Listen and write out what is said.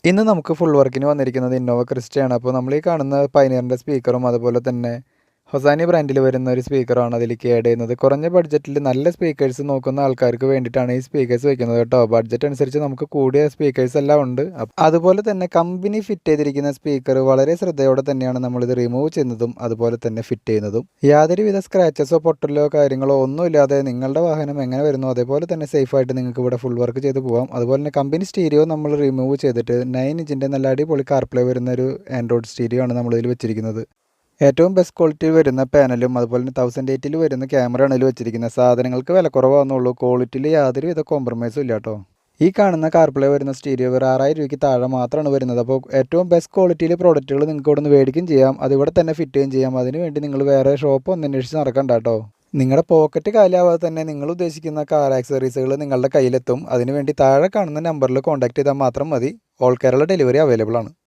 ഇന്ന് നമുക്ക് ഫുൾ വർക്കിന് വന്നിരിക്കുന്നത് ഇന്നോവ ക്രിസ്റ്റയാണ്. അപ്പോൾ നമ്മൾ ഈ കാണുന്ന പയനിയറിൻ്റെ സ്പീക്കറും അതുപോലെ തന്നെ ഹൊസാനി ബ്രാൻഡിൽ വരുന്ന ഒരു സ്പീക്കറാണ് അതിലേക്ക് ആഡ് ചെയ്യുന്നത്. കുറഞ്ഞ ബഡ്ജറ്റിൽ നല്ല സ്പീക്കേഴ്സ് നോക്കുന്ന ആൾക്കാർക്ക് വേണ്ടിയിട്ടാണ് ഈ സ്പീക്കേഴ്സ് വെക്കുന്നത് കേട്ടോ. ബഡ്ജറ്റ് അനുസരിച്ച് നമുക്ക് കൂടിയ സ്പീക്കേഴ്സ് എല്ലാം ഉണ്ട്. അതുപോലെ തന്നെ കമ്പനി ഫിറ്റ് ചെയ്തിരിക്കുന്ന സ്പീക്കർ വളരെ ശ്രദ്ധയോടെ തന്നെയാണ് നമ്മളിത് റിമൂവ് ചെയ്യുന്നതും അതുപോലെ തന്നെ ഫിറ്റ് ചെയ്യുന്നതും. യാതൊരുവിധ സ്ക്രാച്ചസോ പൊട്ടലോ കാര്യങ്ങളോ ഒന്നുമില്ലാതെ നിങ്ങളുടെ വാഹനം എങ്ങനെ വരുന്നു അതേപോലെ തന്നെ സേഫായിട്ട് നിങ്ങൾക്ക് ഇവിടെ ഫുൾ വർക്ക് ചെയ്ത് പോകാം. അതുപോലെ തന്നെ കമ്പനി സ്റ്റീരിയോ നമ്മൾ റിമൂവ് ചെയ്തിട്ട് 9 ഇഞ്ചിൻ്റെ നല്ല അടിപൊളി കാർപ്ലേ വരുന്ന ഒരു ആൻഡ്രോയിഡ് സ്റ്റീരിയോ ആണ് നമ്മളിതിൽ വെച്ചിരിക്കുന്നത്. ഏറ്റവും ബെസ്റ്റ് ക്വാളിറ്റിയിൽ വരുന്ന പാനലും അതുപോലെ തന്നെ 1080 വരുന്ന ക്യാമറയാണ് ഇതിൽ വെച്ചിരിക്കുന്നത്. സാധനങ്ങൾക്ക് വില കുറവാണെന്നുള്ളൂ, ക്വാളിറ്റിയിൽ യാതൊരുവിധ കോംപ്രമൈസും ഇല്ല കേട്ടോ. ഈ കാണുന്ന കാർപ്ലേ വരുന്ന സ്റ്റീരിയോ വേറെ 6000 രൂപയ്ക്ക് താഴെ മാത്രമാണ് വരുന്നത്. അപ്പോൾ ഏറ്റവും ബെസ്റ്റ് ക്വാളിറ്റിയിൽ പ്രോഡക്റ്റുകൾ നിങ്ങൾക്ക് ഇവിടെ നിന്ന് മേടിക്കുകയും ചെയ്യാം, അതിവിടെ തന്നെ ഫിറ്റ് ചെയ്യുകയും ചെയ്യാം. അതിനുവേണ്ടി നിങ്ങൾ വേറെ ഷോപ്പ് ഒന്നും അന്വേഷിച്ച് നടക്കണ്ട കേട്ടോ. നിങ്ങളുടെ പോക്കറ്റ് കാലിയാവാതെ തന്നെ നിങ്ങൾ ഉദ്ദേശിക്കുന്ന കാർ ആക്സസറീസുകൾ നിങ്ങളുടെ കയ്യിലെത്തും. അതിനുവേണ്ടി താഴെ കാണുന്ന നമ്പറിൽ കോൺടാക്ട് ചെയ്താൽ മാത്രം മതി. ഓൾ കേരള ഡെലിവറി അവൈലബിൾ ആണ്.